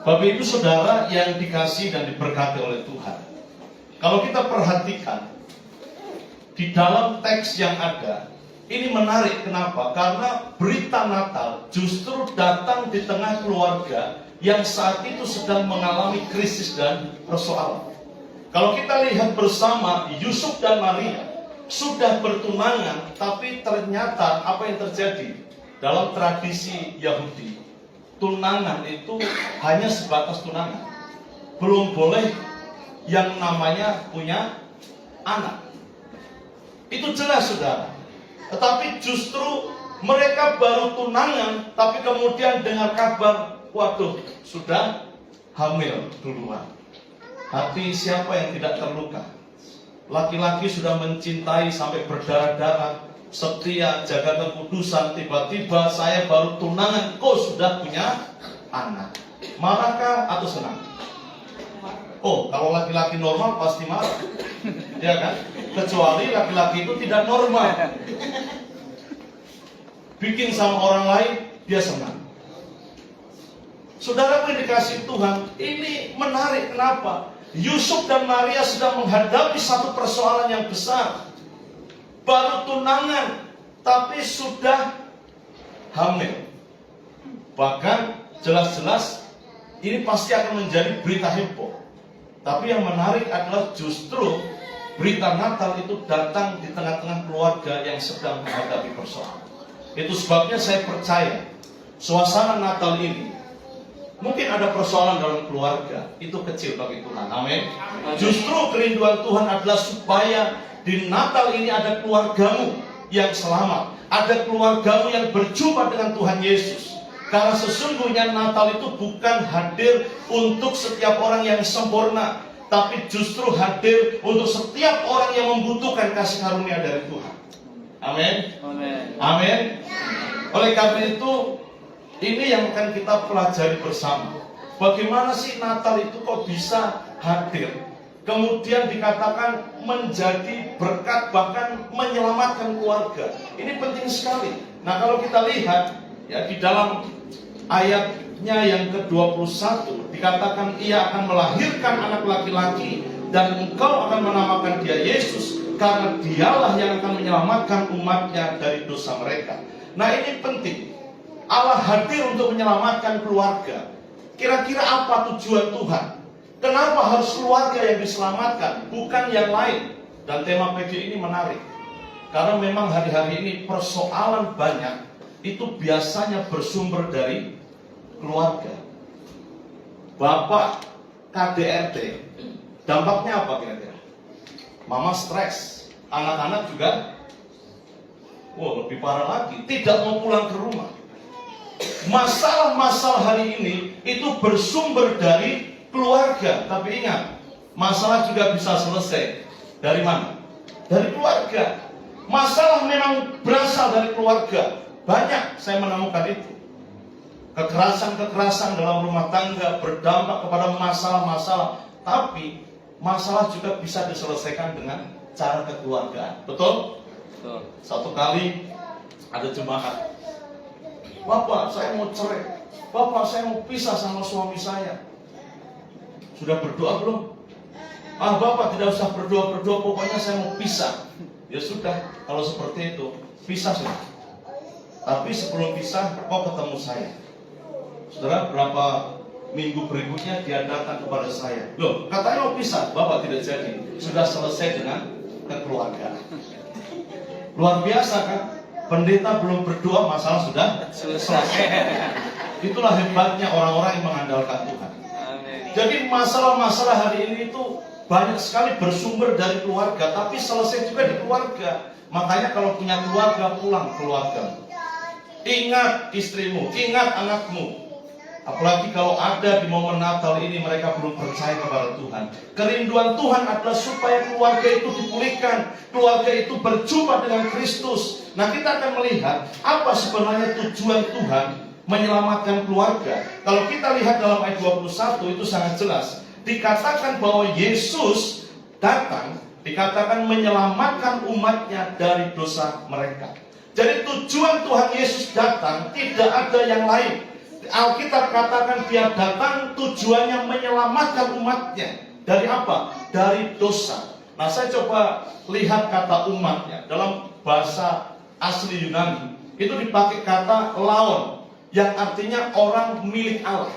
Bapak Ibu Saudara yang dikasihi dan diberkati oleh Tuhan, kalau kita perhatikan di dalam teks yang ada, ini menarik. Kenapa? Karena berita Natal justru datang di tengah keluarga yang saat itu sedang mengalami krisis dan persoalan. Kalau kita lihat bersama, Yusuf dan Maria sudah bertunangan, tapi ternyata apa yang terjadi? Dalam tradisi Yahudi, tunangan itu hanya sebatas tunangan, belum boleh yang namanya punya anak. Itu jelas, saudara. Tetapi justru mereka baru tunangan, tapi kemudian dengar kabar, waduh, sudah hamil duluan. Hati siapa yang tidak terluka? Laki-laki sudah mencintai sampai berdarah-darah, setia, jaga kekudusan, tiba-tiba saya baru tunangan, kok sudah punya anak. Marahkah atau senang? Oh, kalau laki-laki normal pasti marah, ya kan? Kecuali laki-laki itu tidak normal, bikin sama orang lain, dia senang. Saudara yang dikasihi Tuhan, ini menarik. Kenapa? Yusuf dan Maria sedang menghadapi satu persoalan yang besar. Baru tunangan, tapi sudah hamil. Bahkan jelas-jelas ini pasti akan menjadi berita heboh. Tapi yang menarik adalah justru berita Natal itu datang di tengah-tengah keluarga yang sedang menghadapi persoalan. Itu sebabnya saya percaya suasana Natal ini, mungkin ada persoalan dalam keluarga, itu kecil bagi Tuhan. Amin. Justru kerinduan Tuhan adalah supaya di Natal ini ada keluargamu yang selamat, ada keluargamu yang berjumpa dengan Tuhan Yesus. Karena sesungguhnya Natal itu bukan hadir untuk setiap orang yang sempurna, tapi justru hadir untuk setiap orang yang membutuhkan kasih karunia dari Tuhan. Amin. Amin. Oleh karena itu, ini yang akan kita pelajari bersama. Bagaimana sih Natal itu kok bisa hadir, kemudian dikatakan menjadi berkat, bahkan menyelamatkan keluarga. Ini penting sekali. Nah, kalau kita lihat ya di dalam ayatnya yang ke-21 dikatakan ia akan melahirkan anak laki-laki dan engkau akan menamakan dia Yesus, karena dialah yang akan menyelamatkan umatnya dari dosa mereka. Nah, ini penting. Allah hadir untuk menyelamatkan keluarga. Kira-kira apa tujuan Tuhan? Kenapa harus keluarga yang diselamatkan, bukan yang lain? Dan tema PG ini menarik, karena memang hari-hari ini persoalan banyak itu biasanya bersumber dari keluarga. Bapak KDRT, dampaknya apa kira-kira? Mama stres, anak-anak juga, lebih parah lagi, tidak mau pulang ke rumah. Masalah-masalah hari ini itu bersumber dari keluarga. Tapi ingat, masalah juga bisa selesai dari mana? Dari keluarga. Masalah memang berasal dari keluarga. Banyak saya menemukan itu. Kekerasan-kekerasan dalam rumah tangga berdampak kepada masalah-masalah. Tapi masalah juga bisa diselesaikan dengan cara kekeluargaan. Betul? Betul. Satu kali ada jemaat, Bapak, saya mau cerai. Bapak, saya mau pisah sama suami saya. Sudah berdoa belum? Bapak tidak usah berdoa, pokoknya saya mau pisah. Ya sudah, kalau seperti itu, pisah sudah. Tapi sebelum pisah, kau ketemu saya. Saudara, berapa minggu berikutnya dia datang kepada saya. Loh, katanya mau pisah, Bapak tidak jadi. Sudah selesai dengan kekeluargaan. Luar biasa kan? Pendeta belum berdoa, masalah sudah selesai. Itulah hebatnya orang-orang yang mengandalkan Tuhan. Jadi masalah-masalah hari ini itu banyak sekali bersumber dari keluarga, tapi selesai juga di keluarga. Makanya kalau punya keluarga, pulang keluarga. Ingat istrimu, ingat anakmu. Apalagi kalau ada di momen Natal ini mereka belum percaya kepada Tuhan. Kerinduan Tuhan adalah supaya keluarga itu dipulihkan, keluarga itu berjumpa dengan Kristus. Nah, kita akan melihat apa sebenarnya tujuan Tuhan menyelamatkan keluarga. Kalau kita lihat dalam ayat 21 itu sangat jelas. Dikatakan bahwa Yesus datang, dikatakan menyelamatkan umatnya dari dosa mereka. Jadi tujuan Tuhan Yesus datang tidak ada yang lain. Alkitab katakan dia datang tujuannya menyelamatkan umatnya. Dari apa? Dari dosa. Nah, saya coba lihat kata umatnya. Dalam bahasa asli Yunani itu dipakai kata laon, yang artinya orang milik Allah.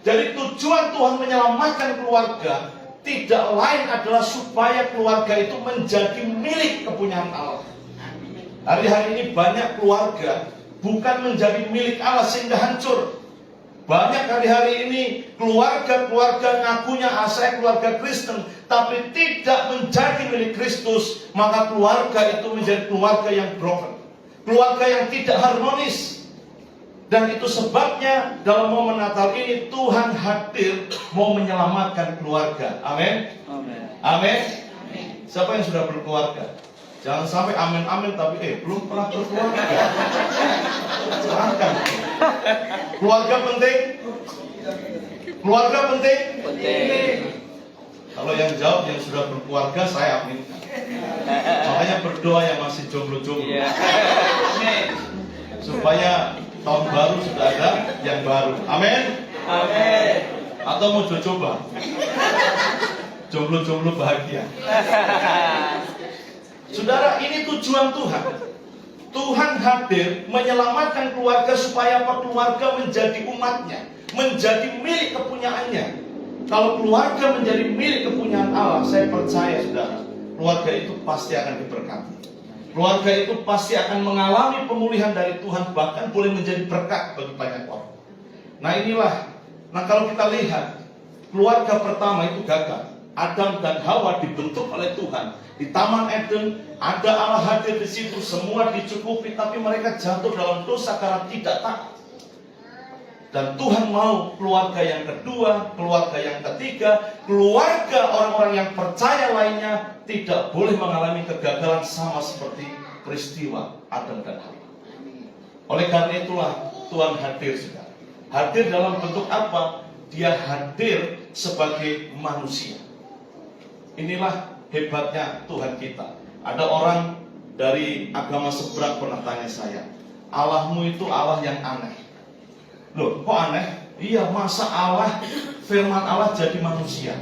Jadi tujuan Tuhan menyelamatkan keluarga tidak lain adalah supaya keluarga itu menjadi milik kepunyaan Allah. Hari-hari ini banyak keluarga bukan menjadi milik Allah sehingga hancur. Banyak hari-hari ini keluarga-keluarga ngakunya saya keluarga Kristen, tapi tidak menjadi milik Kristus. Maka keluarga itu menjadi keluarga yang broken, keluarga yang tidak harmonis. Dan itu sebabnya dalam momen Natal ini Tuhan hadir mau menyelamatkan keluarga. Amin. Amin. Siapa yang sudah berkeluarga? Jangan sampai amin tapi belum pernah berkeluarga. Silahkan. Keluarga penting. Keluarga penting. Kalau yang jawab yang sudah berkeluarga saya aminkan. Makanya berdoa yang masih jomblo-jomblo. Supaya tahun baru sudah ada yang baru. Amin. Amin. Atau mau coba? Jomblo-jomblo bahagia. Saudara, ini tujuan Tuhan. Tuhan hadir menyelamatkan keluarga supaya apa? Keluarga menjadi umatnya, menjadi milik kepunyaannya. Kalau keluarga menjadi milik kepunyaan Allah, saya percaya saudara, keluarga itu pasti akan diberkati. Keluarga itu pasti akan mengalami pemulihan dari Tuhan, bahkan boleh menjadi berkat bagi banyak orang. Nah kalau kita lihat, keluarga pertama itu gagal. Adam dan Hawa dibentuk oleh Tuhan di Taman Eden, ada Allah hadir di situ, semua dicukupi, tapi mereka jatuh dalam dosa karena tidak taat. Dan Tuhan mau keluarga yang kedua, keluarga yang ketiga, keluarga orang-orang yang percaya lainnya tidak boleh mengalami kegagalan sama seperti peristiwa Adam dan Hawa. Oleh karena itulah Tuhan hadir juga. Hadir dalam bentuk apa? Dia hadir sebagai manusia. Inilah hebatnya Tuhan kita. Ada orang dari agama seberang pernah tanya saya, Allahmu itu Allah yang aneh. Loh, kok aneh? Iya, masa Allah, firman Allah jadi manusia?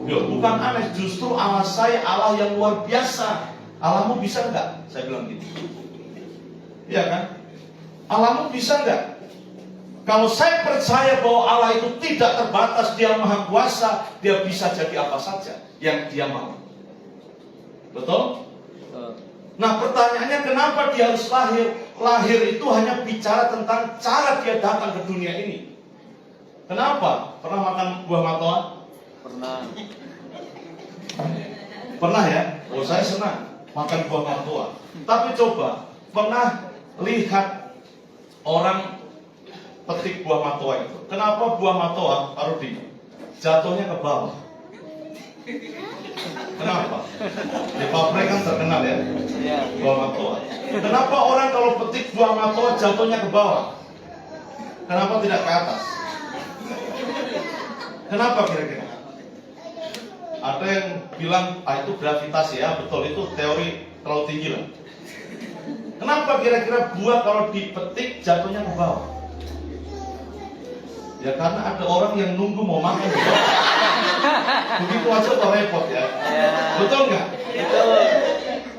Loh, bukan aneh, justru Allah saya Allah yang luar biasa. Allahmu bisa enggak? Saya bilang gitu. Iya kan? Allahmu bisa enggak? Kalau saya percaya bahwa Allah itu tidak terbatas, Dia Maha Kuasa, Dia bisa jadi apa saja yang Dia mau. Betul? Nah, pertanyaannya kenapa Dia harus lahir? Lahir itu hanya bicara tentang cara Dia datang ke dunia ini. Kenapa? Pernah makan buah matoa? Pernah. Pernah ya? Oh, saya senang makan buah matoa. Tapi coba, pernah lihat orang petik buah matoa itu? Kenapa buah matoa, Pak Rudi, jatuhnya ke bawah? Kenapa? Di pabrik kan terkenal ya, buah matoa. Kenapa orang kalau petik buah matoa jatuhnya ke bawah? Kenapa tidak ke atas? Kenapa kira-kira? Ada yang bilang, itu gravitasi ya, betul, itu teori terlalu tinggi lah. Kenapa kira-kira buah kalau dipetik jatuhnya ke bawah? Ya karena ada orang yang nunggu mau makan. Begitu aja udah repot ya. Betul nggak? Betul.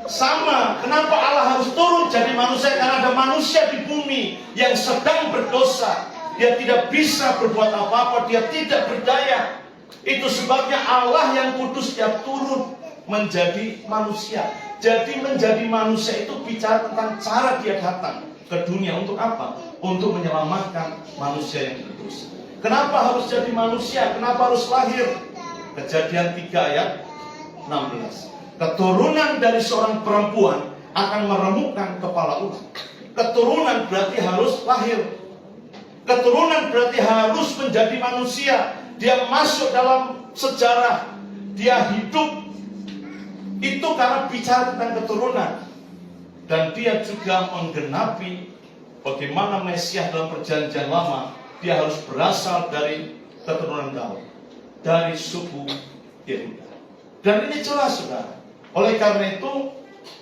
Sama, kenapa Allah harus turun jadi manusia? Karena ada manusia di bumi yang sedang berdosa. Dia tidak bisa berbuat apa-apa, dia tidak berdaya. Itu sebabnya Allah yang kudus dia turun menjadi manusia. Jadi menjadi manusia itu bicara tentang cara dia datang ke dunia untuk apa? Untuk menyelamatkan manusia yang berdosa. Kenapa harus jadi manusia? Kenapa harus lahir? Kejadian 3 ayat 16. Keturunan dari seorang perempuan akan meremukkan kepala ulat. Keturunan berarti harus lahir. Keturunan berarti harus menjadi manusia. Dia masuk dalam sejarah. Dia hidup. Itu karena bicara tentang keturunan. Dan dia juga menggenapi bagaimana Mesias dalam perjanjian lama. Dia harus berasal dari keturunan Daud, dari suku Yehuda. Dan ini jelas, saudara. Oleh karena itu,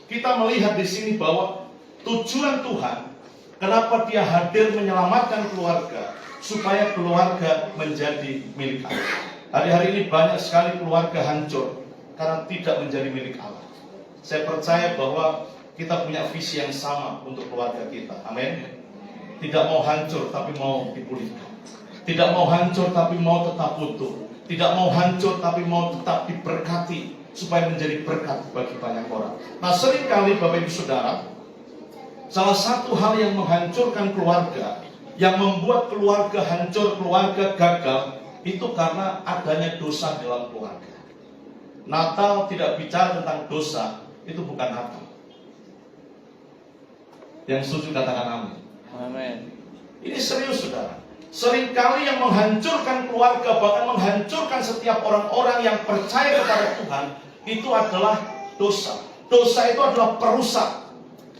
kita melihat di sini bahwa tujuan Tuhan, kenapa Dia hadir menyelamatkan keluarga, supaya keluarga menjadi milik Allah. Hari-hari ini banyak sekali keluarga hancur karena tidak menjadi milik Allah. Saya percaya bahwa kita punya visi yang sama untuk keluarga kita. Amin. Tidak mau hancur tapi mau dipulihkan. Tidak mau hancur tapi mau tetap utuh. Tidak mau hancur tapi mau tetap diberkati supaya menjadi berkat bagi banyak orang. Nah, seringkali Bapak Ibu Saudara, salah satu hal yang menghancurkan keluarga, yang membuat keluarga hancur, keluarga gagal, itu karena adanya dosa dalam keluarga. Natal tidak bicara tentang dosa, itu bukan Natal. Yang setuju katakan amin. Amin. Ini serius, saudara. Seringkali yang menghancurkan keluarga, bahkan menghancurkan setiap orang-orang yang percaya kepada Tuhan, itu adalah dosa. Dosa itu adalah perusak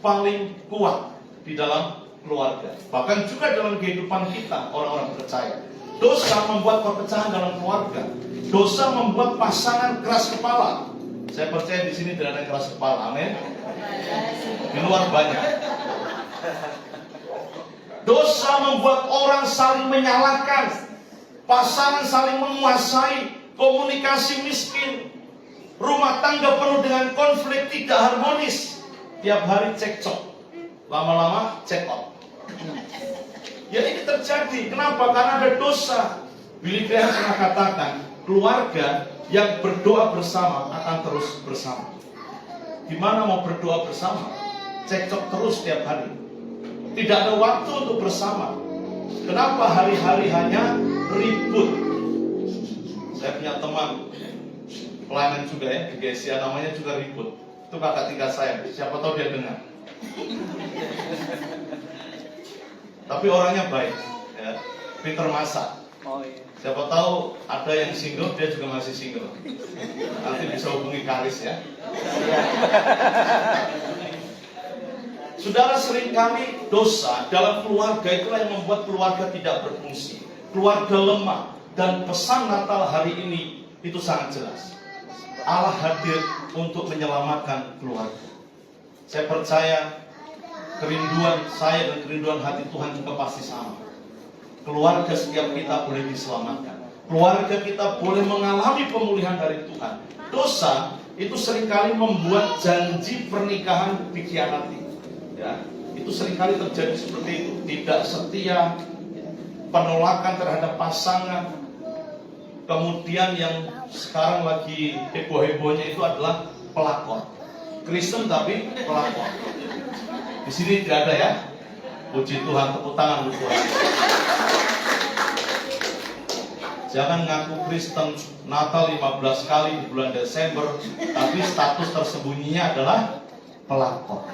paling kuat di dalam keluarga. Bahkan juga dalam kehidupan kita, orang-orang percaya. Dosa membuat perpecahan dalam keluarga. Dosa membuat pasangan keras kepala. Saya percaya di sini tidak ada yang keras kepala, amin. Di luar banyak. Dosa membuat orang saling menyalahkan, pasangan saling menguasai, komunikasi miskin, rumah tangga penuh dengan konflik tidak harmonis, tiap hari cekcok, lama-lama check out. Ya, ini terjadi. Kenapa? Karena ada dosa. Billy Graham pernah katakan, keluarga yang berdoa bersama akan terus bersama. Gimana mau berdoa bersama? Cekcok terus tiap hari. Tidak ada waktu untuk bersama. Kenapa hari-hari hanya ribut? Saya punya teman pelayanan juga ya di GSIA, namanya juga ribut. Itu kakak tingkat saya. Siapa tahu dia dengar. Tapi orangnya baik, ya. Pinter masak. Oh iya. Siapa tahu ada yang single, dia juga masih single. Nanti bisa hubungi Karis ya. Saudara, seringkali dosa dalam keluarga itulah yang membuat keluarga tidak berfungsi, keluarga lemah. Dan pesan Natal hari ini itu sangat jelas. Allah hadir untuk menyelamatkan keluarga. Saya percaya kerinduan saya dan kerinduan hati Tuhan juga pasti sama. Keluarga setiap kita boleh diselamatkan. Keluarga kita boleh mengalami pemulihan dari Tuhan. Dosa itu seringkali membuat janji pernikahan dikhianati. Ya, itu seringkali terjadi seperti itu. Tidak setia, penolakan terhadap pasangan. Kemudian yang sekarang lagi heboh-hebohnya itu adalah pelakor. Kristen tapi pelakor. Di sini tidak ada ya. Puji Tuhan, tepuk tangan untuk Tuhan. Jangan ngaku Kristen Natal 15 kali di bulan Desember, tapi status tersembunyinya adalah pelakor.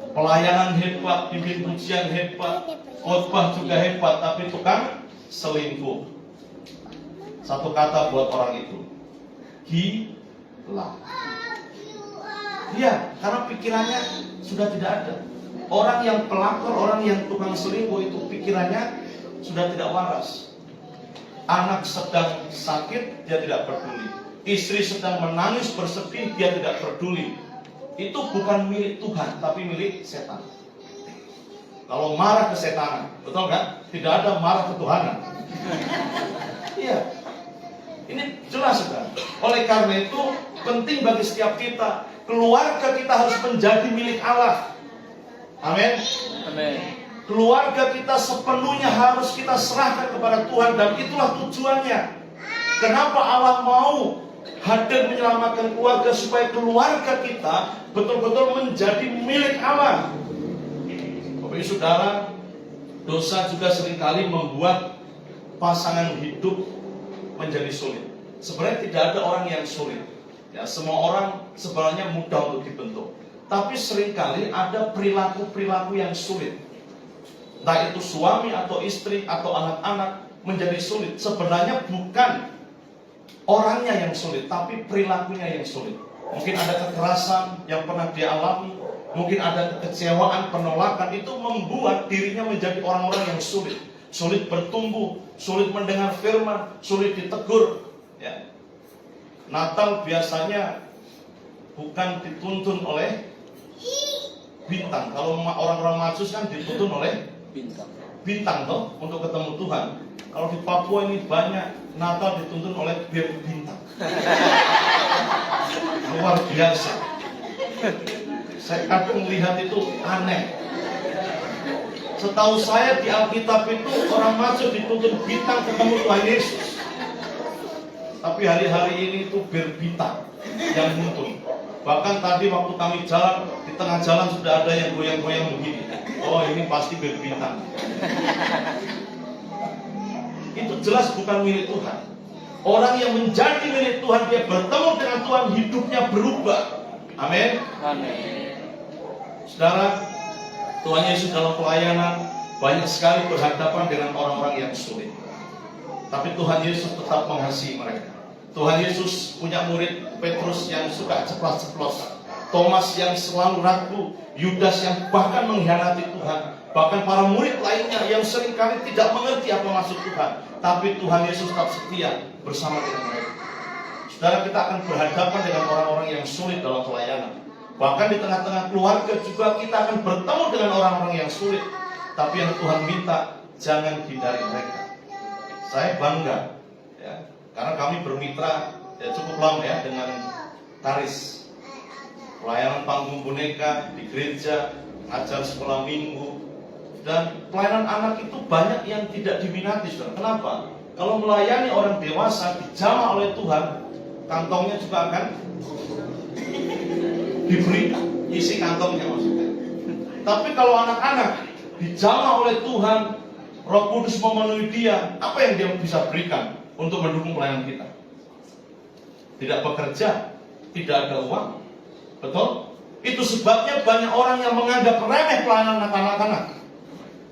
Pelayanan hebat, pimpin pujian hebat, khotbah juga hebat, tapi tukang selingkuh. Satu kata buat orang itu, gila. Iya, karena pikirannya sudah tidak ada. Orang yang pelakor, orang yang tukang selingkuh itu pikirannya sudah tidak waras. Anak sedang sakit, dia tidak peduli. Istri sedang menangis bersedih, dia tidak peduli. Itu bukan milik Tuhan, tapi milik setan. Kalau marah ke setanan, betul kan? Tidak ada marah ke Tuhanan. Iya. Ini jelas, saudara. Oleh karena itu, penting bagi setiap kita, keluarga kita harus menjadi milik Allah. Amin. Amin. Keluarga kita sepenuhnya harus kita serahkan kepada Tuhan, dan itulah tujuannya. Kenapa Allah mau hadir menyelamatkan keluarga, supaya keluarga kita betul-betul menjadi milik Allah. Bapak Ibu Saudara, dosa juga seringkali membuat pasangan hidup menjadi sulit. Sebenarnya tidak ada orang yang sulit. Ya, semua orang sebenarnya mudah untuk dibentuk. Tapi seringkali ada perilaku-perilaku yang sulit. Entah itu suami atau istri atau anak-anak menjadi sulit. Sebenarnya bukan orangnya yang sulit, tapi perilakunya yang sulit. Mungkin ada kekerasan yang pernah dia alami, mungkin ada kekecewaan, penolakan. Itu membuat dirinya menjadi orang-orang yang sulit. Sulit bertumbuh, sulit mendengar firman, sulit ditegur. Ya. Natal biasanya bukan dituntun oleh bintang. Kalau orang-orang Majus kan dituntun oleh bintang toh untuk ketemu Tuhan. Kalau di Papua ini banyak Natal dituntun oleh bir bintang. Luar biasa. Saya kadang melihat itu aneh. Setahu saya di Alkitab itu orang masuk dituntun bintang ketemu Tuhan Yesus. Tapi hari-hari ini itu bir bintang yang nuntun. Bahkan tadi waktu kami jalan, di tengah jalan sudah ada yang goyang-goyang begini. Oh, ini pasti bir bintang. Itu jelas bukan milik Tuhan. Orang yang menjadi milik Tuhan, dia bertemu dengan Tuhan, hidupnya berubah. Amin. Amin. Saudara, Tuhan Yesus dalam pelayanan banyak sekali berhadapan dengan orang-orang yang sulit. Tapi Tuhan Yesus tetap mengasihi mereka. Tuhan Yesus punya murid Petrus yang suka ceplas-ceplos, Thomas yang selalu ragu, Yudas yang bahkan mengkhianati Tuhan, bahkan para murid lainnya yang seringkali tidak mengerti apa maksud Tuhan. Tapi Tuhan Yesus tetap setia bersama dengan mereka. Saudara, kita akan berhadapan dengan orang-orang yang sulit dalam pelayanan. Bahkan di tengah-tengah keluarga juga kita akan bertemu dengan orang-orang yang sulit. Tapi yang Tuhan minta, jangan hindari mereka. Saya bangga, ya, karena kami bermitra ya cukup lama ya dengan Taris. Pelayanan panggung boneka di gereja, ngajar sekolah minggu, dan pelayanan anak itu banyak yang tidak diminati, saudara. Kenapa? Kalau melayani orang dewasa dijamah oleh Tuhan, kantongnya juga akan diberikan, isi kantongnya maksudnya. Tapi kalau anak-anak dijamah oleh Tuhan, Roh Kudus memenuhi dia, apa yang dia bisa berikan untuk mendukung pelayanan kita? Tidak bekerja, tidak ada uang, betul? Itu sebabnya banyak orang yang menganggap remeh pelayanan anak-anak.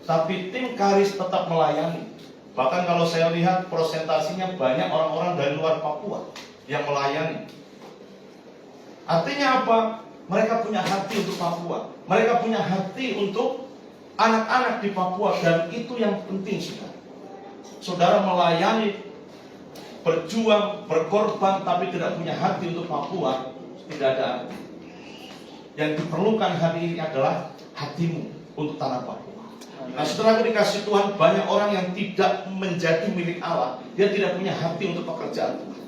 Tapi tim Karis tetap melayani. Bahkan kalau saya lihat prosentasinya banyak orang-orang dari luar Papua yang melayani. Artinya apa? Mereka punya hati untuk Papua. Mereka punya hati untuk anak-anak di Papua. Dan itu yang penting, saudara. Saudara melayani, berjuang, berkorban, tapi tidak punya hati untuk Papua, tidak ada arti. Yang diperlukan hari ini adalah hatimu untuk tanah Papua. Nah, setelah dikasih Tuhan, banyak orang yang tidak menjadi milik Allah. Dia tidak punya hati untuk pekerjaan Tuhan.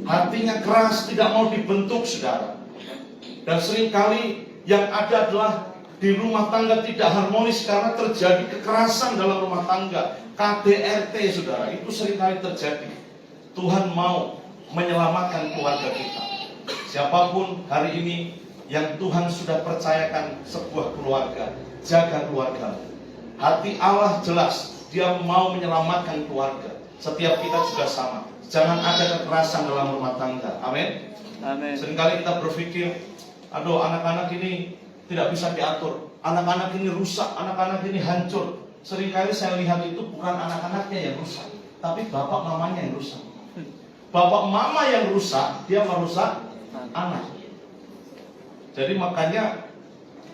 Hatinya keras, tidak mau dibentuk, saudara. Dan seringkali yang ada adalah di rumah tangga tidak harmonis karena terjadi kekerasan dalam rumah tangga. KDRT, saudara, itu seringkali terjadi. Tuhan mau menyelamatkan keluarga kita. Siapapun hari ini yang Tuhan sudah percayakan sebuah keluarga, jaga keluarga. Hati Allah jelas, dia mau menyelamatkan keluarga. Setiap kita juga sama. Jangan ada kekerasan dalam rumah tangga. Amin. Amin. Seringkali kita berpikir, aduh, anak-anak ini tidak bisa diatur, anak-anak ini rusak, anak-anak ini hancur. Seringkali saya lihat itu bukan anak-anaknya yang rusak, tapi bapak mamanya yang rusak. Bapak mama yang rusak, dia merusak anak. Jadi makanya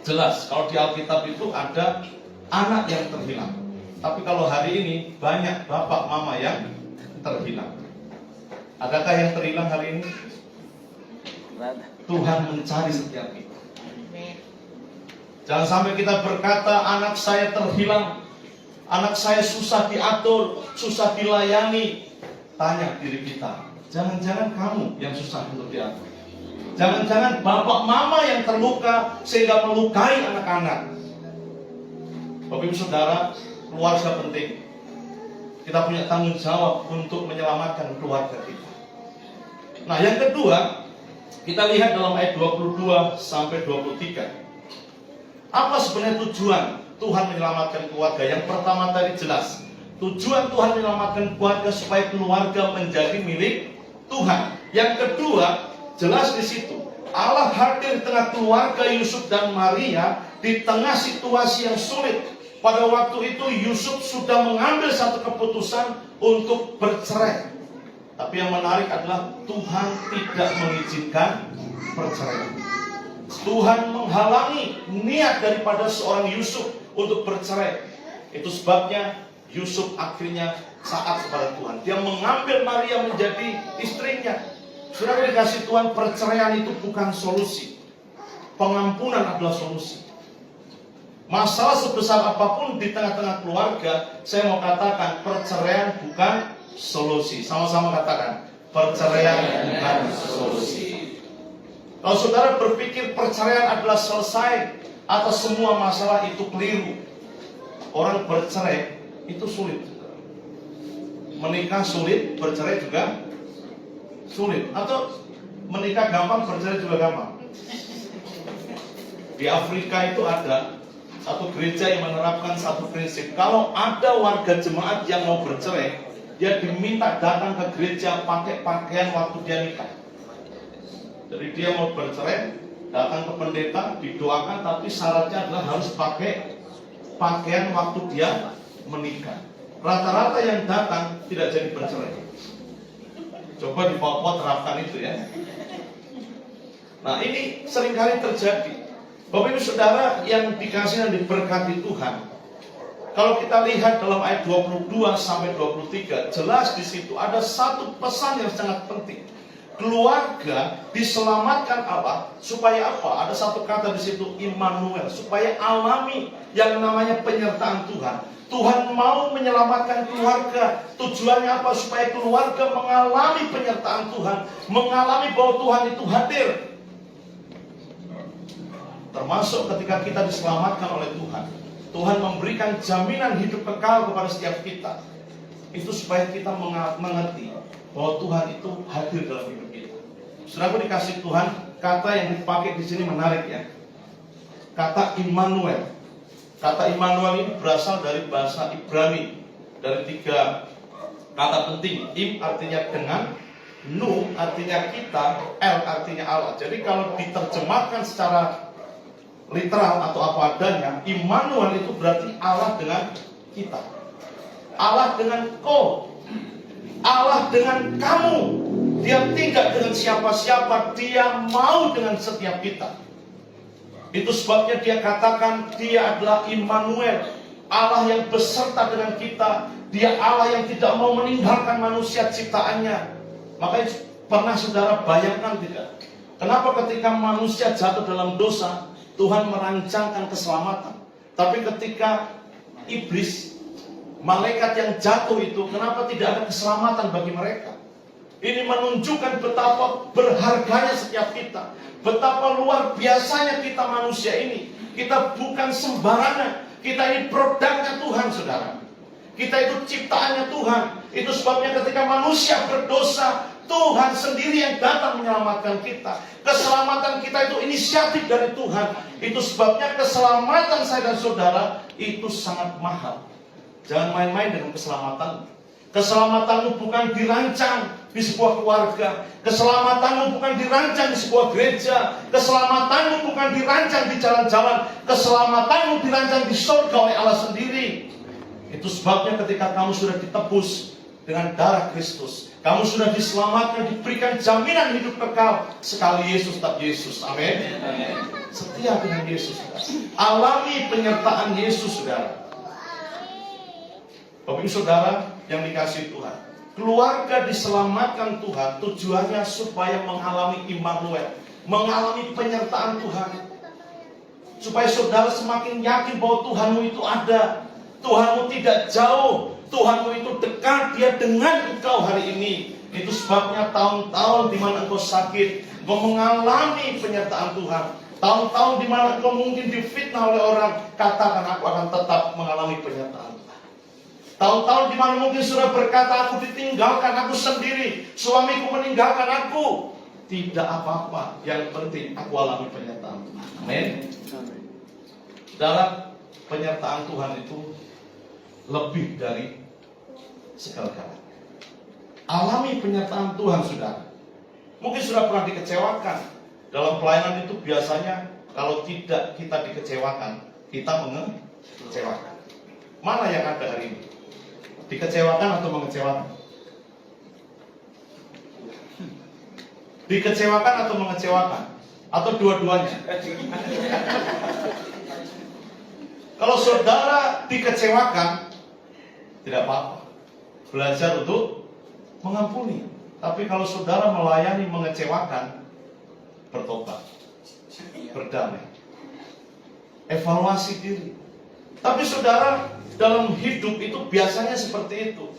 jelas kalau di Alkitab itu ada anak yang terhilang. Tapi kalau hari ini banyak bapak mama yang terhilang. Adakah yang terhilang hari ini? Tuhan mencari setiap kita. Jangan sampai kita berkata anak saya terhilang, anak saya susah diatur, susah dilayani. Tanya diri kita, jangan-jangan kamu yang susah untuk diatur. Jangan-jangan bapak mama yang terluka sehingga melukai anak-anak. Bapak Ibu Saudara, keluarga penting. Kita punya tanggung jawab untuk menyelamatkan keluarga kita. Nah, yang kedua, kita lihat dalam ayat 22 sampai 23. Apa sebenarnya tujuan Tuhan menyelamatkan keluarga? Yang pertama tadi jelas, tujuan Tuhan menyelamatkan keluarga supaya keluarga menjadi milik Tuhan. Yang kedua, jelas di situ, Allah hadir di tengah keluarga Yusuf dan Maria di tengah situasi yang sulit. Pada waktu itu Yusuf sudah mengambil satu keputusan untuk bercerai. Tapi yang menarik adalah Tuhan tidak mengizinkan perceraian. Tuhan menghalangi niat daripada seorang Yusuf untuk bercerai. Itu sebabnya Yusuf akhirnya taat kepada Tuhan. Dia mengambil Maria menjadi istrinya. Sudah dikasih Tuhan, perceraian itu bukan solusi. Pengampunan adalah solusi. Masalah sebesar apapun di tengah-tengah keluarga, saya mau katakan perceraian bukan solusi. Sama-sama katakan, perceraian bukan solusi. Kalau saudara berpikir perceraian adalah selesai atau semua masalah itu keliru. Orang bercerai itu sulit. Menikah sulit, bercerai juga sulit. Atau menikah gampang, bercerai juga gampang. Di Afrika itu ada satu gereja yang menerapkan satu prinsip. Kalau ada warga jemaat yang mau bercerai, dia diminta datang ke gereja pakai pakaian waktu dia nikah. Jadi dia mau bercerai, datang ke pendeta, didoakan, tapi syaratnya adalah harus pakai pakaian waktu dia menikah. Rata-rata yang datang tidak jadi bercerai. Coba di Papua terapkan itu ya. Nah ini seringkali terjadi. Bapak Ibu Saudara yang dikasih dan diberkati Tuhan, kalau kita lihat dalam ayat 22 sampai 23, jelas di situ ada satu pesan yang sangat penting. Keluarga diselamatkan Allah supaya apa? Ada satu kata di situ, Immanuel, supaya alami yang namanya penyertaan Tuhan. Tuhan mau menyelamatkan keluarga. Tujuannya apa? Supaya keluarga mengalami penyertaan Tuhan, mengalami bahwa Tuhan itu hadir. Termasuk ketika kita diselamatkan oleh Tuhan, Tuhan memberikan jaminan hidup kekal kepada setiap kita. Itu supaya kita mengerti bahwa Tuhan itu hadir dalam hidup kita. Saudaraku dikasih Tuhan, kata yang dipakai di sini menarik ya. Kata Immanuel. Kata Immanuel ini berasal dari bahasa Ibrani, dari 3 kata penting. Im artinya dengan, Nu artinya kita, El artinya Allah. Jadi kalau diterjemahkan secara literal atau apa adanya, Immanuel itu berarti Allah dengan kita, Allah dengan kau, Allah dengan kamu. Dia tidak dengan siapa-siapa, dia mau dengan setiap kita. Itu sebabnya dia katakan dia adalah Immanuel, Allah yang beserta dengan kita. Dia Allah yang tidak mau meninggalkan manusia ciptaannya. Makanya pernah saudara bayangkan tidak, kenapa ketika manusia jatuh dalam dosa Tuhan merancangkan keselamatan, tapi ketika iblis, malaikat yang jatuh itu, kenapa tidak ada keselamatan bagi mereka? Ini menunjukkan betapa berharganya setiap kita, betapa luar biasanya kita manusia ini. Kita bukan sembarangan, kita ini produknya Tuhan, saudara. Kita itu ciptaannya Tuhan. Itu sebabnya ketika manusia berdosa, Tuhan sendiri yang datang menyelamatkan kita. Keselamatan kita itu inisiatif dari Tuhan. Itu sebabnya keselamatan saya dan saudara itu sangat mahal. Jangan main-main dengan keselamatan. Keselamatanmu bukan dirancang di sebuah keluarga. Keselamatanmu bukan dirancang di sebuah gereja. Keselamatanmu bukan dirancang di jalan-jalan. Keselamatanmu dirancang di surga oleh Allah sendiri. Itu sebabnya ketika kamu sudah ditebus dengan darah Kristus, kamu sudah diselamatkan, diberikan jaminan hidup kekal. Sekali Yesus tetap Yesus, amin. Setia dengan Yesus, saudara. Alami penyertaan Yesus, saudara. Bapak Ibu Saudara yang dikasihi Tuhan, keluarga diselamatkan Tuhan, tujuannya supaya mengalami Immanuel, mengalami penyertaan Tuhan. Supaya saudara semakin yakin bahwa Tuhanmu itu ada, Tuhanmu tidak jauh, Tuhanmu itu dekat, dia dengan engkau hari ini. Itu sebabnya tahun-tahun di mana engkau sakit, engkau mengalami penyertaan Tuhan. Tahun-tahun di mana engkau mungkin difitnah oleh orang, katakan aku akan tetap mengalami penyertaan Tuhan. Tahun-tahun di mana mungkin sudah berkata aku ditinggalkan, aku sendiri, suamiku meninggalkan aku. Tidak apa-apa, yang penting aku alami penyertaan Tuhan. Amin. Dalam penyertaan Tuhan itu lebih dari segala-galanya. Alami penyertaan Tuhan, saudara. Mungkin sudah pernah dikecewakan. Dalam pelayanan itu biasanya kalau tidak kita dikecewakan, kita mengecewakan. Mana yang ada hari ini? Dikecewakan atau mengecewakan? Dikecewakan atau mengecewakan? Atau dua-duanya? Kalau saudara dikecewakan, tidak apa-apa, belajar untuk mengampuni. Tapi kalau saudara melayani mengecewakan, bertobat, berdamai, evaluasi diri. Tapi saudara, dalam hidup itu biasanya seperti itu.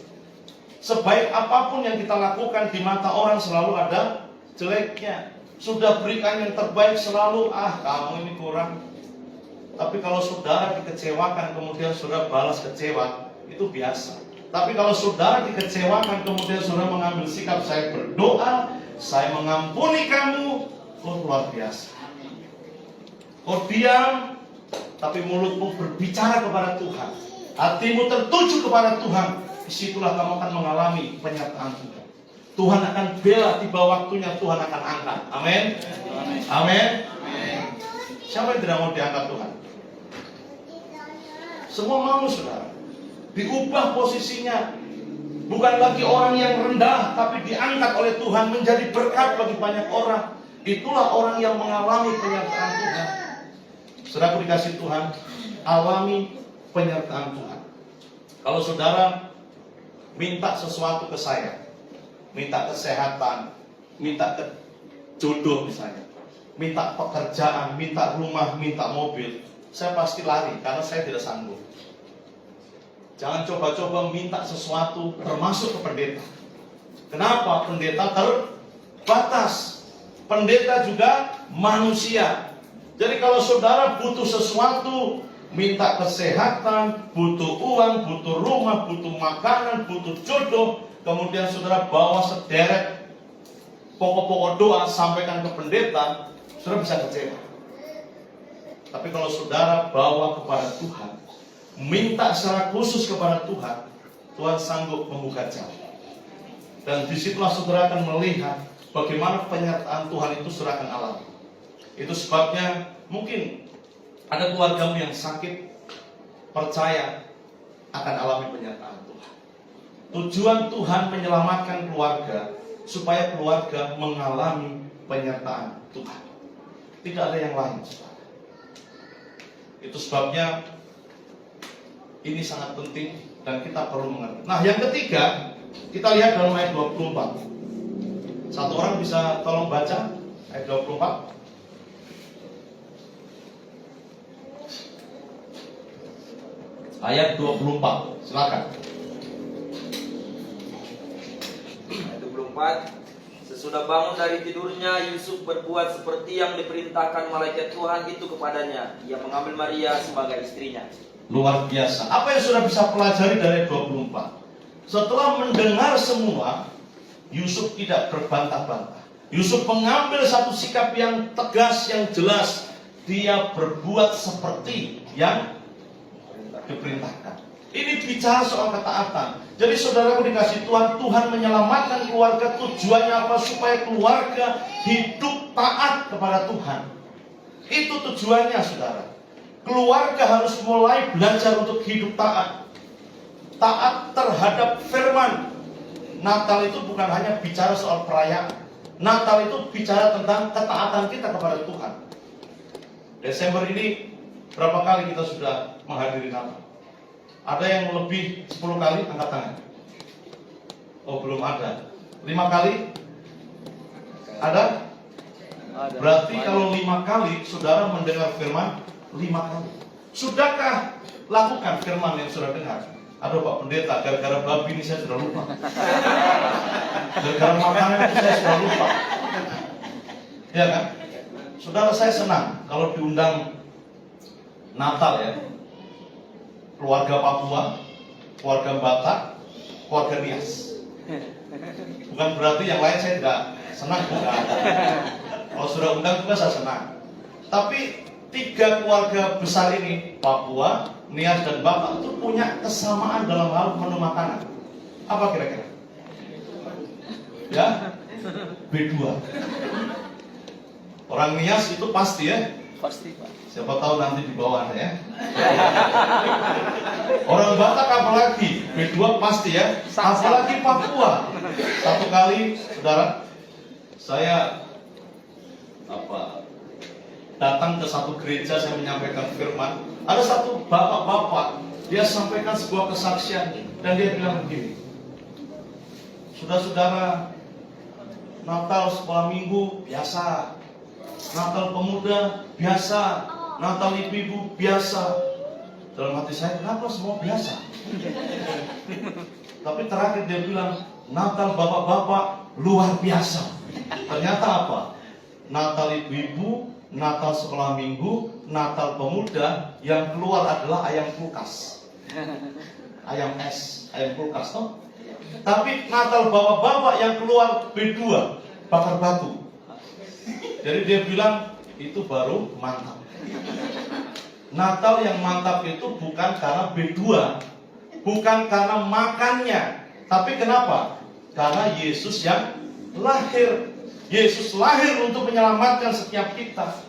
Sebaik apapun yang kita lakukan di mata orang selalu ada jeleknya. Sudah berikan yang terbaik selalu, kamu ini kurang. Tapi kalau saudara dikecewakan kemudian saudara balas kecewa, itu biasa. Tapi kalau saudara dikecewakan kemudian saudara mengambil sikap, saya berdoa, saya mengampuni kamu, luar biasa. Kau diam, tapi mulutmu berbicara kepada Tuhan, hatimu tertuju kepada Tuhan, disitulah kamu akan mengalami penyertaan Tuhan. Tuhan akan bela, tiba waktunya Tuhan akan angkat. Amin. Amin. Siapa yang tidak mau diangkat Tuhan? Semua mau, saudara. Diubah posisinya, bukan lagi orang yang rendah, tapi diangkat oleh Tuhan menjadi berkat bagi banyak orang. Itulah orang yang mengalami penyertaan Tuhan. Saudara dikasih Tuhan, alami penyertaan Tuhan. Kalau saudara minta sesuatu ke saya, minta kesehatan, minta ke jodoh misalnya, minta pekerjaan, minta rumah, minta mobil, saya pasti lari karena saya tidak sanggup. Jangan coba-coba minta sesuatu termasuk ke pendeta. Kenapa? Pendeta terbatas. Pendeta juga manusia. Jadi kalau saudara butuh sesuatu, minta kesehatan, butuh uang, butuh rumah, butuh makanan, butuh jodoh, kemudian saudara bawa sederet pokok-pokok doa sampaikan ke pendeta, saudara bisa kecewa. Tapi kalau saudara bawa kepada Tuhan, minta secara khusus kepada Tuhan, Tuhan sanggup membuka jalan. Dan disitulah saudara akan melihat bagaimana penyertaan Tuhan itu saudara akan alami. Itu sebabnya mungkin ada keluargamu yang sakit, percaya akan alami penyertaan Tuhan. Tujuan Tuhan menyelamatkan keluarga supaya keluarga mengalami penyertaan Tuhan. Tidak ada yang lain, saudara. Itu sebabnya ini sangat penting dan kita perlu mengerti. Nah, yang ketiga, kita lihat dalam ayat 24. Satu orang bisa tolong baca ayat 24. Ayat 24, silakan. Ayat 24. Sesudah bangun dari tidurnya, Yusuf berbuat seperti yang diperintahkan malaikat Tuhan itu kepadanya. Ia mengambil Maria sebagai istrinya. Luar biasa. Apa yang sudah bisa pelajari dari 24? Setelah mendengar semua, Yusuf tidak berbantah-bantah. Yusuf mengambil satu sikap yang tegas, yang jelas. Dia berbuat seperti yang diperintahkan. Ini bicara soal ketaatan. Jadi saudaraku dikasih Tuhan, Tuhan menyelamatkan keluarga. Tujuannya apa? Supaya keluarga hidup taat kepada Tuhan. Itu tujuannya, saudara. Keluarga harus mulai belajar untuk hidup taat. Taat terhadap firman. Natal itu bukan hanya bicara soal perayaan. Natal itu bicara tentang ketaatan kita kepada Tuhan. Desember ini berapa kali kita sudah menghadiri Natal? Ada yang lebih 10 kali? Angkat tangan. Oh, belum ada. 5 kali? Ada? Berarti kalau 5 kali saudara mendengar firman 5 kali. Sudahkah lakukan firman yang sudah dengar? Aduh Pak Pendeta, gara-gara babi ini saya sudah lupa. Gara-gara makanan itu saya sudah lupa. Ya kan? Saudara, saya senang kalau diundang Natal ya. Keluarga Papua, keluarga Batak, keluarga Nias. Bukan berarti yang lain saya tidak senang, bukan. Kalau sudah undang juga saya senang. Tapi 3 keluarga besar ini, Papua, Nias dan Batak, itu punya kesamaan dalam hal menu makanan. Apa kira-kira? Ya, B2. Orang Nias itu pasti ya. Pasti, Pak. Siapa tahu nanti di bawah Anda ya. Orang Batak apalagi, B2 pasti ya. Apalagi Papua. Satu kali, saudara, saya datang ke satu gereja, saya menyampaikan firman. Ada satu bapak-bapak, dia sampaikan sebuah kesaksian dan dia bilang begini. Saudara-saudara, Natal sekolah minggu biasa, Natal pemuda biasa, Natal ibu-ibu biasa. Dalam hati saya, kenapa semua biasa? Tapi terakhir dia bilang, Natal bapak-bapak luar biasa. Ternyata apa? Natal ibu-ibu, Natal sekolah minggu, Natal pemuda, yang keluar adalah ayam kulkas. Ayam es, ayam kulkas toh. Tapi Natal bapak-bapak yang keluar B2, bakar batu. Jadi dia bilang, itu baru mantap. Natal yang mantap itu bukan karena B2, bukan karena makannya, tapi kenapa? Karena Yesus yang lahir. Yesus lahir untuk menyelamatkan setiap kita.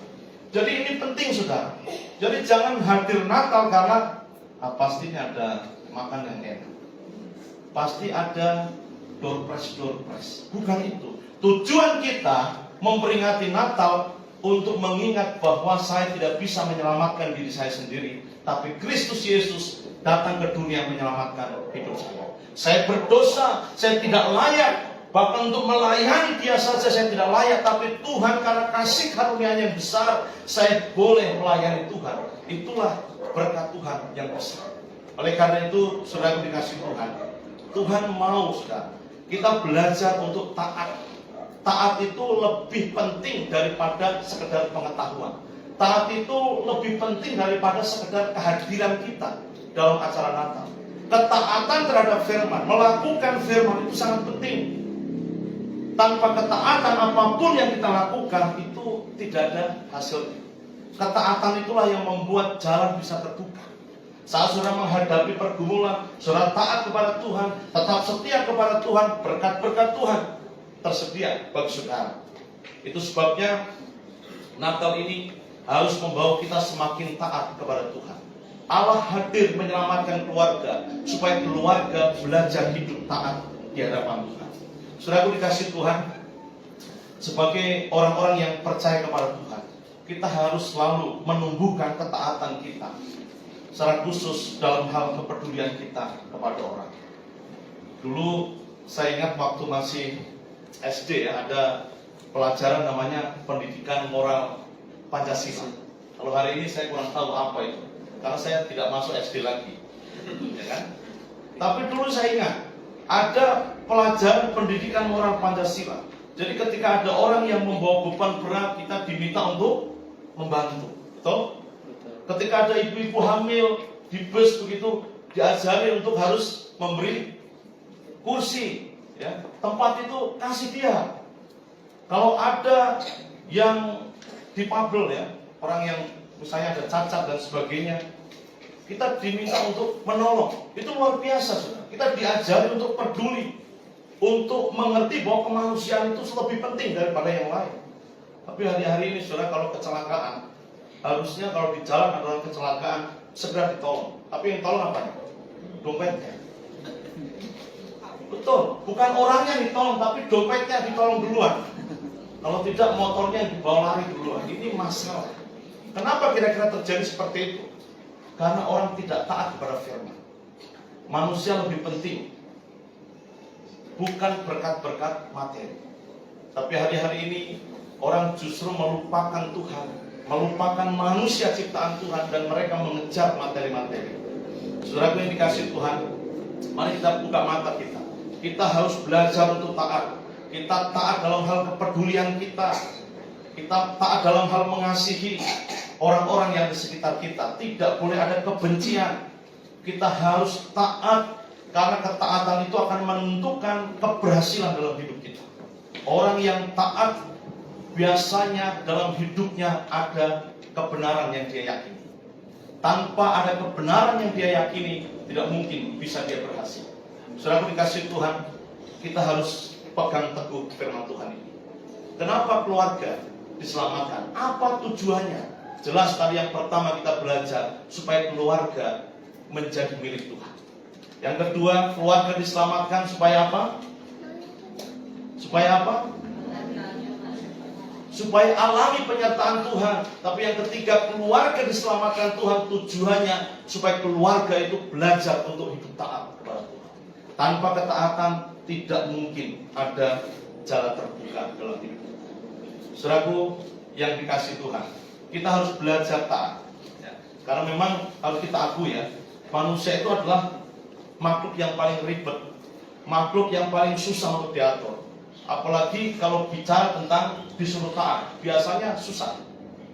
Jadi ini penting, saudara. Jadi jangan hadir Natal karena pastinya ada makan yang enak, pasti ada door prize. Bukan itu. Tujuan kita memperingati Natal untuk mengingat bahwa saya tidak bisa menyelamatkan diri saya sendiri, tapi Kristus Yesus datang ke dunia menyelamatkan hidup saya. Saya berdosa, saya tidak layak, bahkan untuk melayani Dia saja saya tidak layak, tapi Tuhan karena kasih karunia-Nya yang besar, saya boleh melayani Tuhan. Itulah berkat Tuhan yang besar. Oleh karena itu, saudara dikasih Tuhan mau, saudara, kita belajar untuk taat. Taat itu lebih penting daripada sekedar pengetahuan. Taat itu lebih penting daripada sekedar kehadiran kita dalam acara Natal. Ketaatan terhadap firman, melakukan firman itu sangat penting. Tanpa ketaatan apapun yang kita lakukan itu tidak ada hasil. Ketaatan itulah yang membuat jalan bisa terbuka. Saat saudara menghadapi pergumulan, saudara taat kepada Tuhan, tetap setia kepada Tuhan, berkat-berkat Tuhan tersedia bagi saudara. Itu sebabnya Natal ini harus membawa kita semakin taat kepada Tuhan. Allah hadir menyelamatkan keluarga, supaya keluarga belajar hidup taat di hadapan Tuhan. Saudaraku dikasih Tuhan, sebagai orang-orang yang percaya kepada Tuhan, kita harus selalu menumbuhkan ketaatan kita, secara khusus dalam hal kepedulian kita kepada orang. Dulu saya ingat waktu masih SD ya, ada pelajaran namanya pendidikan moral Pancasila. Kalau hari ini saya kurang tahu apa itu, karena saya tidak masuk SD lagi, ya kan? Tapi dulu saya ingat ada pelajaran pendidikan moral Pancasila. Jadi ketika ada orang yang membawa beban berat, kita diminta untuk membantu. Betul? Ketika ada ibu-ibu hamil di bus begitu, diajari untuk harus memberi kursi. Ya, tempat itu kasih dia. Kalau ada yang difabel ya, orang yang misalnya ada cacat dan sebagainya, kita diminta untuk menolong. Itu luar biasa, saudara. Kita diajari untuk peduli, untuk mengerti bahwa kemanusiaan itu lebih penting daripada yang lain. Tapi hari-hari ini, saudara, kalau kecelakaan, harusnya kalau di jalan ada orang kecelakaan, segera ditolong. Tapi yang tolong apa? Dompetnya. Betul, bukan orangnya yang ditolong, tapi dompetnya ditolong duluan. Kalau tidak, motornya yang dibawa lari duluan. Ini masalah. Kenapa kira-kira terjadi seperti itu? Karena orang tidak taat kepada firman. Manusia lebih penting, bukan berkat-berkat materi. Tapi hari-hari ini orang justru melupakan Tuhan, melupakan manusia ciptaan Tuhan, dan mereka mengejar materi-materi. Saudara yang dikasih Tuhan, mari kita buka mata kita. Kita harus belajar untuk taat. Kita taat dalam hal kepedulian kita. Kita taat dalam hal mengasihi orang-orang yang di sekitar kita. Tidak boleh ada kebencian. Kita harus taat, karena ketaatan itu akan menentukan keberhasilan dalam hidup kita. Orang yang taat biasanya dalam hidupnya ada kebenaran yang dia yakini. Tanpa ada kebenaran yang dia yakini, tidak mungkin bisa dia berhasil. Saudara dikasih Tuhan, kita harus pegang teguh firman Tuhan ini. Kenapa keluarga diselamatkan? Apa tujuannya? Jelas tadi yang pertama kita belajar supaya keluarga menjadi milik Tuhan. Yang kedua, keluarga diselamatkan supaya apa? Supaya apa? Supaya alami penyertaan Tuhan. Tapi yang ketiga, keluarga diselamatkan Tuhan, tujuannya supaya keluarga itu belajar untuk hidup taat kepada Tuhan. Tanpa ketaatan tidak mungkin ada jalan terbuka dalam hidup. Saudaraku yang dikasih Tuhan, kita harus belajar taat. Karena memang kalau kita akui ya, manusia itu adalah makhluk yang paling ribet, makhluk yang paling susah untuk diatur. Apalagi kalau bicara tentang disuruh taat, biasanya susah.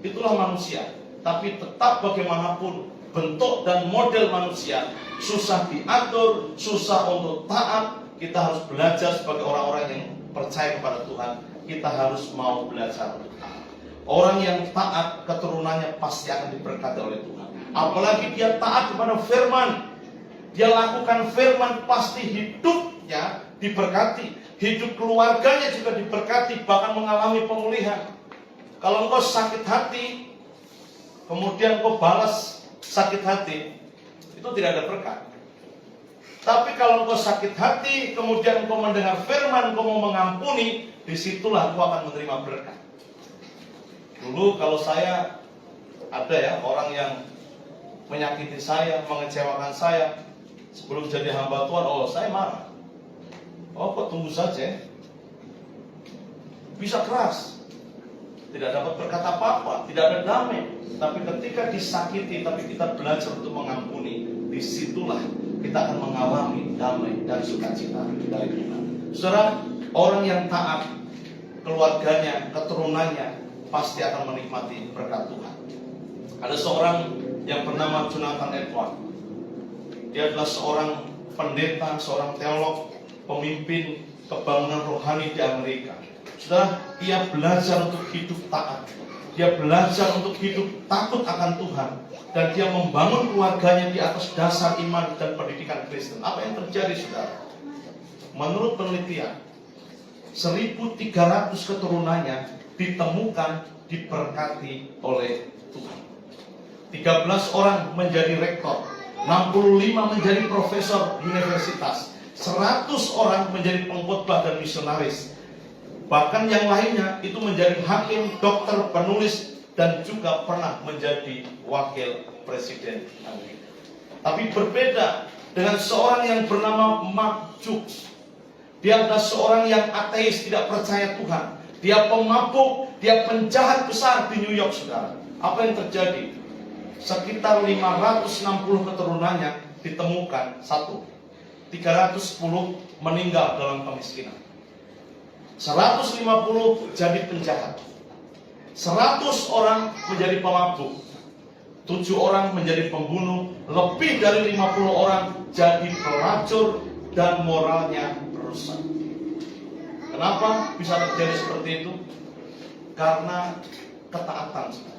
Itulah manusia. Tapi tetap bagaimanapun bentuk dan model manusia, susah diatur, susah untuk taat. Kita harus belajar sebagai orang-orang yang percaya kepada Tuhan. Kita harus mau belajar untuk taat. Orang yang taat, keturunannya pasti akan diberkati oleh Tuhan. Apalagi dia taat kepada firman, dia lakukan firman, pasti hidupnya diberkati, hidup keluarganya juga diberkati, bahkan mengalami pemulihan. Kalau engkau sakit hati, kemudian engkau balas sakit hati, itu tidak ada berkat. Tapi kalau engkau sakit hati, kemudian engkau mendengar firman, engkau mau mengampuni, disitulah engkau akan menerima berkat. Dulu kalau saya ada ya orang yang menyakiti saya, mengecewakan saya, sebelum jadi hamba Tuhan, saya marah. Kok tunggu saja, bisa keras, tidak dapat berkat apa-apa, tidak ada damai. Tapi ketika disakiti, tapi kita belajar untuk mengampuni, disitulah kita akan mengalami damai dan sukacita dari Tuhan. Saudara, orang yang taat, keluarganya, keturunannya pasti akan menikmati berkat Tuhan. Ada seorang yang bernama Jonathan Edwards. Dia adalah seorang pendeta, seorang teolog, pemimpin kebangunan rohani di Amerika. Saudara, ia belajar untuk hidup taat. Dia belajar untuk hidup takut akan Tuhan. Dan dia membangun keluarganya di atas dasar iman dan pendidikan Kristen. Apa yang terjadi, saudara? Menurut penelitian, 1.300 keturunannya ditemukan diberkati oleh Tuhan. 13 orang menjadi rektor, 65 menjadi profesor universitas, 100 orang menjadi pengkhotbah dan misionaris. Bahkan yang lainnya itu menjadi hakim, dokter, penulis, dan juga pernah menjadi wakil presiden Amerika. Tapi berbeda dengan seorang yang bernama Mark Jukes. Dia adalah seorang yang ateis, tidak percaya Tuhan. Dia pemabuk, dia penjahat besar di New York, saudara. Apa yang terjadi? Sekitar 560 keturunannya ditemukan, 310 meninggal dalam kemiskinan, 150 jadi penjahat, 100 orang menjadi pemabuk, 7 orang menjadi pembunuh, lebih dari 50 orang jadi pelacur dan moralnya rusak. Kenapa bisa terjadi seperti itu? Karena ketaatan.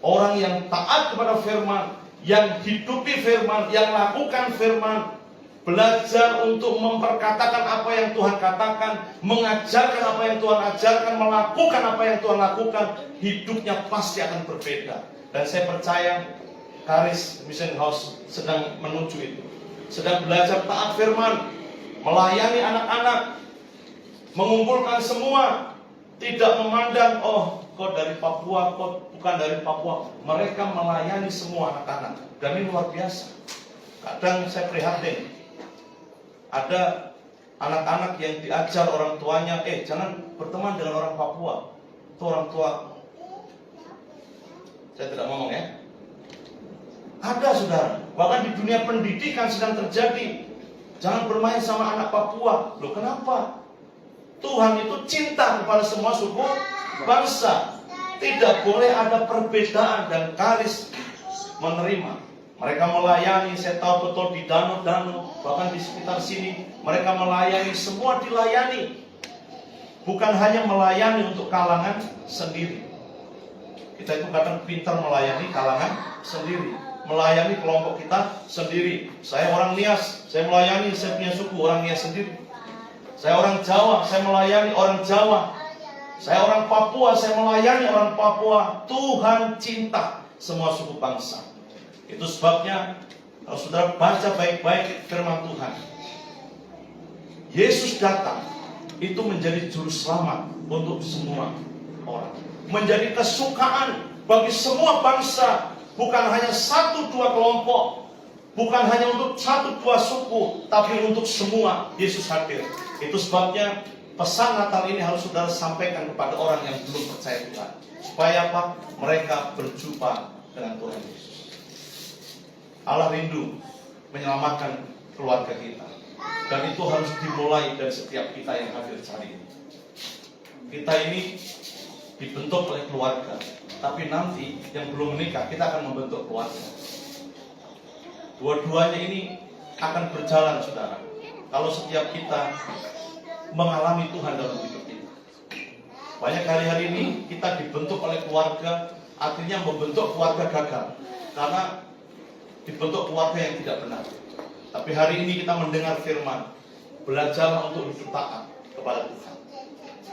Orang yang taat kepada firman, yang hidupi firman, yang lakukan firman, belajar untuk memperkatakan apa yang Tuhan katakan, mengajarkan apa yang Tuhan ajarkan, melakukan apa yang Tuhan lakukan, hidupnya pasti akan berbeda. Dan saya percaya Charis Mission House sedang menuju itu, sedang belajar taat firman, melayani anak-anak, mengumpulkan semua, tidak memandang kok dari Papua, kok bukan dari Papua. Mereka melayani semua anak-anak, dan ini luar biasa. Kadang saya prihatin, ada anak-anak yang diajar orang tuanya, jangan berteman dengan orang Papua, itu orang tua. Saya tidak ngomong ya. Ada, saudara, bahkan di dunia pendidikan sedang terjadi. Jangan bermain sama anak Papua. Loh, kenapa? Tuhan itu cinta kepada semua suku bangsa. Tidak boleh ada perbedaan, dan Charis menerima. Mereka melayani, saya tahu betul di danau-danau, bahkan di sekitar sini, mereka melayani, semua dilayani. Bukan hanya melayani untuk kalangan sendiri. Kita itu kadang pintar melayani kalangan sendiri, melayani kelompok kita sendiri. Saya orang Nias, saya melayani, saya punya suku orang Nias sendiri. Saya orang Jawa, saya melayani orang Jawa. Saya orang Papua, saya melayani orang Papua. Tuhan cinta semua suku bangsa. Itu sebabnya kalau saudara baca baik-baik firman Tuhan, Yesus datang itu menjadi juru selamat untuk semua orang, menjadi kesukaan bagi semua bangsa, bukan hanya 1-2 kelompok, bukan hanya untuk 1-2 suku, tapi untuk semua. Yesus hadir. Itu sebabnya pesan Natal ini harus saudara sampaikan kepada orang yang belum percaya Tuhan, supaya apa? Mereka berjumpa dengan Tuhan Yesus. Allah rindu menyelamatkan keluarga kita. Dan itu harus dimulai dari setiap kita yang hadir hari ini. Kita ini dibentuk oleh keluarga, tapi nanti yang belum menikah kita akan membentuk keluarga. Dua-duanya ini akan berjalan, saudara, kalau setiap kita mengalami Tuhan dalam hidup kita. Banyak hari-hari ini kita dibentuk oleh keluarga, akhirnya membentuk keluarga gagal karena dibentuk keluarga yang tidak benar. Tapi hari ini kita mendengar firman, belajar untuk hidup taat kepada Tuhan.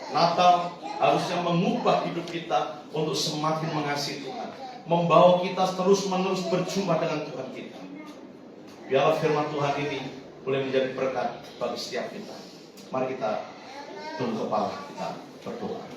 Natal harusnya mengubah hidup kita untuk semakin mengasihi Tuhan, membawa kita terus-menerus berjumpa dengan Tuhan kita. Biarlah firman Tuhan ini boleh menjadi berkat bagi setiap kita. Mari kita tunduk kepala, kita berdoa.